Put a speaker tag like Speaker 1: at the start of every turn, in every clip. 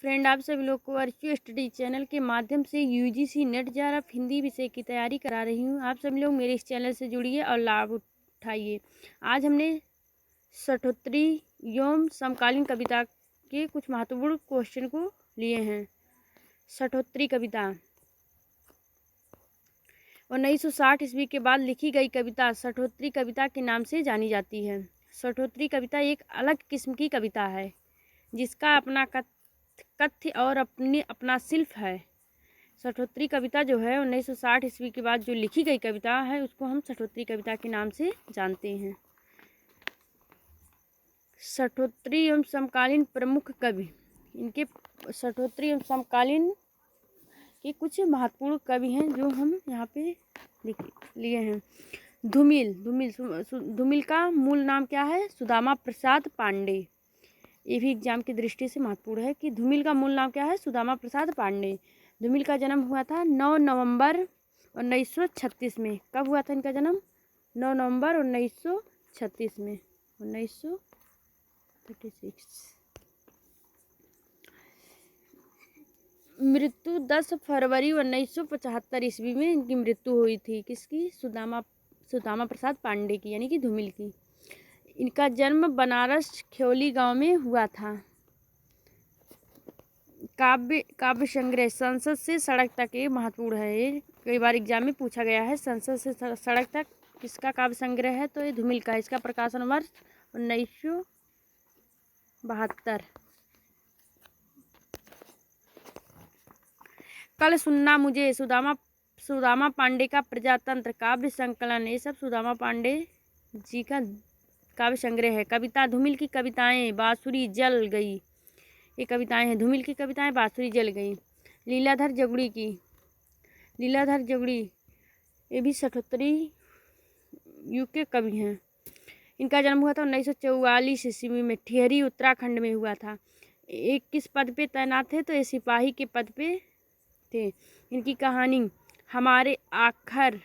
Speaker 1: Friend, आप सभी लोग को वर्चुअल स्टडी चैनल के माध्यम से यूजीसी नेट जेआरएफ हिंदी विषय की तैयारी करा रही हूँ। आप सभी लोग मेरे इस चैनल से जुड़िए और लाभ उठाइए। आज हमने सठोत्तरी एवं समकालीन कविता के कुछ महत्वपूर्ण क्वेश्चन को लिए हैं। सठोत्तरी कविता 1960 ईस्वी के बाद लिखी गई कविता सठोत्तरी कविता के नाम से जानी जाती है। सठोत्तरी कविता एक अलग किस्म की कविता है जिसका अपना कथ्य और अपना शिल्प है। सठोत्तरी कविता जो है 1960 ईस्वी के बाद जो लिखी गई कविता है उसको हम सठोत्तरी कविता के नाम से जानते हैं। सठोत्तरी एवं समकालीन प्रमुख कवि, इनके सठोत्तरी एवं समकालीन के कुछ महत्वपूर्ण कवि हैं जो हम यहाँ पे लिए हैं। धूमिल का मूल नाम क्या है? सुदामा प्रसाद पांडे। ये भी एग्जाम की दृष्टि से महत्वपूर्ण है कि धूमिल का मूल नाम क्या है? सुदामा प्रसाद पांडे। धूमिल का जन्म हुआ था 9 नवंबर 1936 में। कब हुआ था इनका जन्म? 9 नवंबर 1936 में, 1936। मृत्यु 10 फरवरी 1975 ईस्वी में इनकी मृत्यु हुई थी। किसकी? सुदामा प्रसाद पांडे की, यानी कि धूमिल की। इनका जन्म बनारस ख्योली गांव में हुआ था। काव्य संग्रह संसद से सड़क तक, ये महत्वपूर्ण है, ये कई बार एग्जाम में पूछा गया है। संसद से सड़क तक किसका काव्य संग्रह है? तो ये धूमिल का। इसका प्रकाशन वर्ष 1972। कल सुनना मुझे, सुदामा पांडे का प्रजातंत्र काव्य संकलन, ये सब सुदामा पांडे जी का काव्य संग्रह है। कविता धूमिल की कविताएं बांसुरी जल गई, ये कविताएं हैं धूमिल की कविताएं बांसुरी जल गई। लीलाधर जगुड़ी ये भी सठोत्तरी युग के कवि हैं। इनका जन्म हुआ था 1944 ईस्वी में, ठिहरी उत्तराखंड में हुआ था। एक किस पद पे तैनात थे? तो ये सिपाही के पद पे थे। इनकी कहानी हमारे आखर,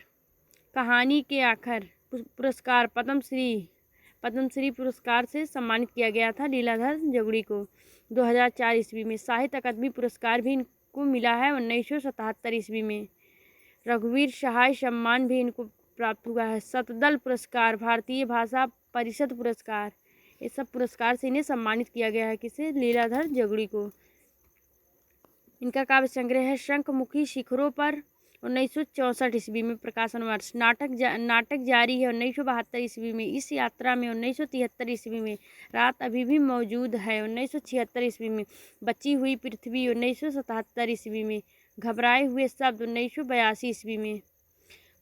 Speaker 1: कहानी के आखर पुरस्कार पद्मश्री पुरस्कार से सम्मानित किया गया था लीलाधर जगुड़ी को 2004 ईस्वी में। साहित्य अकादमी पुरस्कार भी इनको मिला है 1977 ईस्वी में। रघुवीर सहाय सम्मान भी इनको प्राप्त हुआ है। सतदल पुरस्कार, भारतीय भाषा परिषद पुरस्कार, ये सब पुरस्कार से इन्हें सम्मानित किया गया है। किसे? लीलाधर जगुड़ी को। इनका काव्य संग्रह है शंखमुखी शिखरों पर 1964 ईस्वी में। प्रकाशन वर्ष नाटक जारी है 1972 ईस्वी में। इस यात्रा में 1973 ईस्वी में। रात अभी भी मौजूद है 1976 ईस्वी में। बची हुई पृथ्वी 1977 ईस्वी में। घबराए हुए शब्द 1982 ईस्वी में।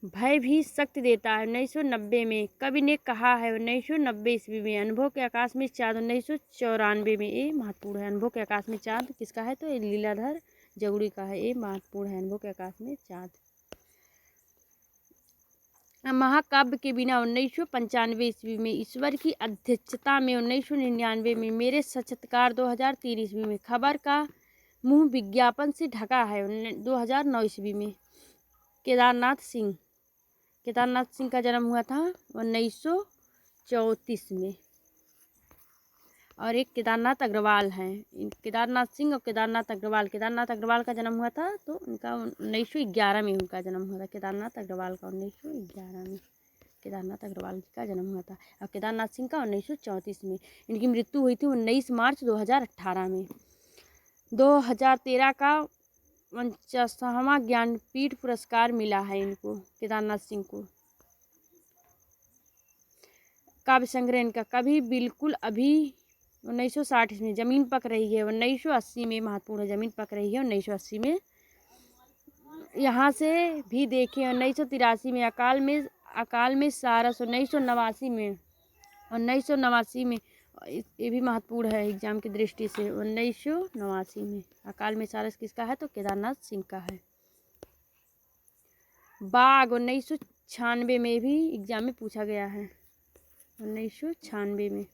Speaker 1: भय भी शक्ति देता है 1990 में। कवि ने कहा है 1990 ईस्वी में। अनुभव के आकाश में चाँद 1994 में। ये महत्वपूर्ण है। अनुभव के आकाश में चाँद किसका है? तो ये लीलाधर जगुड़ी का है। ये महत्वपूर्ण है। अनुभव के आकाश में चाँद। महाकाव्य के बिना 1995 ईस्वी में। ईश्वर की अध्यक्षता में 1999 में। मेरे साक्षात्कार 2003 ईस्वी में। खबर का मुंह विज्ञापन से ढका है 2009 ईस्वी में। केदारनाथ सिंह का जन्म हुआ था 1934 में। और एक केदारनाथ अग्रवाल हैं। केदारनाथ सिंह और केदारनाथ अग्रवाल का जन्म हुआ था तो उनका 1911 में उनका जन्म हुआ था। केदारनाथ अग्रवाल का 1911 में केदारनाथ अग्रवाल का जन्म हुआ था। और केदारनाथ सिंह का 1934 में। इनकी मृत्यु हुई थी 19 मार्च 2018 में। 2013 का 49वां ज्ञानपीठ पुरस्कार मिला है इनको, केदारनाथ सिंह को। काव्य संग्रह इनका कभी बिल्कुल अभी 1960 में। जमीन पक रही है 1980 में। महत्वपूर्ण है, जमीन पक रही है 1980 में। यहाँ से भी देखें 1983 में। अकाल में सारस 1989 में। ये भी महत्वपूर्ण है एग्जाम की दृष्टि से। 1989 में अकाल में सारस किसका है? तो केदारनाथ सिंह का है। बाघ 1996 में भी एग्जाम में पूछा गया है 1996 में।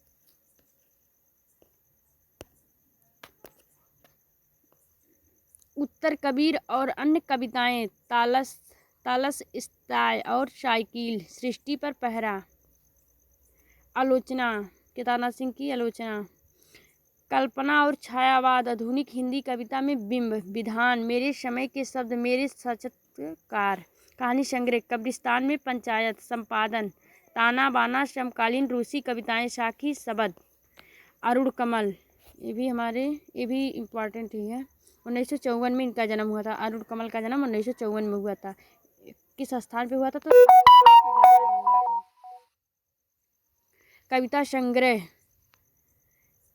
Speaker 1: उत्तर कबीर और अन्य कविताएं तालस स्ताय और साइकिल, सृष्टि पर पहरा, आलोचना, केदारनाथ सिंह की आलोचना, कल्पना और छायावाद आधुनिक हिंदी कविता में बिंब विधान मेरे समय के शब्द मेरे सचत्कार कहानी संग्रह कब्रिस्तान में पंचायत संपादन ताना बाना समकालीन रूसी कविताएं साखी शब्द अरुण कमल ये भी इम्पोर्टेंट ही है। 1954 में इनका जन्म हुआ था। अरुण कमल का जन्म 1954 में हुआ था। किस स्थान पे हुआ था? तो कविता संग्रह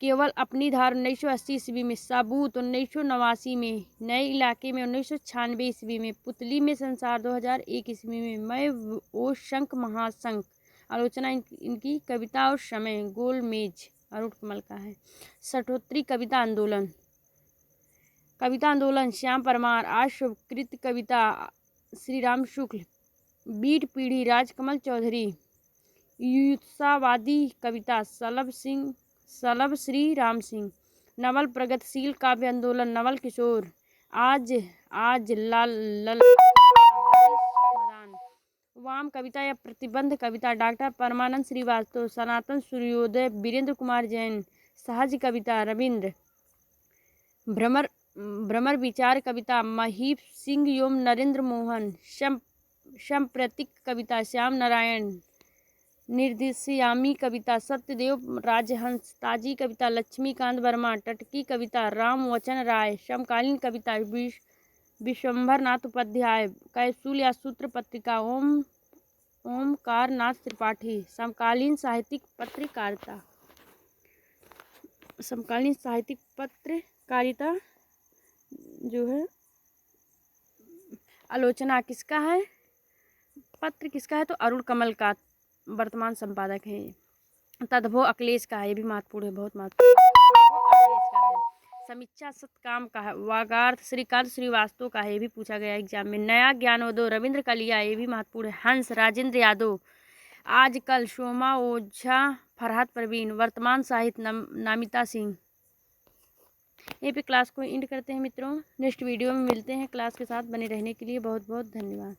Speaker 1: केवल अपनी धार 1980 ईस्वी में, साबूत 1989 में, नए इलाके में 1996 ईस्वी में, पुतली में संसार 2001 ईस्वी में, मैं वो शंख महाशंख आलोचना इनकी कविता और समय गोलमेज अरुण कमल का है। शठोत्तरी कविता आंदोलन श्याम परमार आज शुभकृत कविता श्री राम शुक्ल बीट पीढ़ी राजकमल चौधरी युत्सावादी कविता सलभ श्री राम सिंह नवल प्रगतिशील काव्य आंदोलन नवल किशोर आज लाल वाम कविता या प्रतिबंध कविता डॉक्टर परमानंद श्रीवास्तव सनातन सूर्योदय वीरेंद्र कुमार जैन सहज कविता रविंद्र भ्रमर विचार कविता महीप सिंह योम नरेंद्र मोहन संप्रतिक कविता श्याम नारायण निर्देशयामी कविता सत्यदेव राजहंस ताजी कविता लक्ष्मीकांत वर्मा टटकी कविता राम वचन राय समकालीन कविता विश्वंभर नाथ उपाध्याय कैसूल या सूत्र पत्रिका ओमकार नाथ त्रिपाठी समकालीन साहित्यिक पत्रकारिता जो है आलोचना किसका है? पत्र किसका है? तो अरुण कमल का वर्तमान संपादक है। तद्भव अखिलेश का है, ये भी महत्वपूर्ण है, बहुत महत्वपूर्ण है। समीक्षा सतकाम का है। वागार्थ श्रीकांत श्रीवास्तव का है, ये भी पूछा गया एग्जाम में। नया ज्ञानोदय रविंद्र कलिया, ये भी महत्वपूर्ण है। हंस राजेंद्र यादव आजकल शोमा ओझा फरहाद परवीन वर्तमान साहित्य नामिता सिंह। यहीं पे क्लास को एंड करते हैं मित्रों। नेक्स्ट वीडियो में मिलते हैं। क्लास के साथ बने रहने के लिए बहुत बहुत धन्यवाद।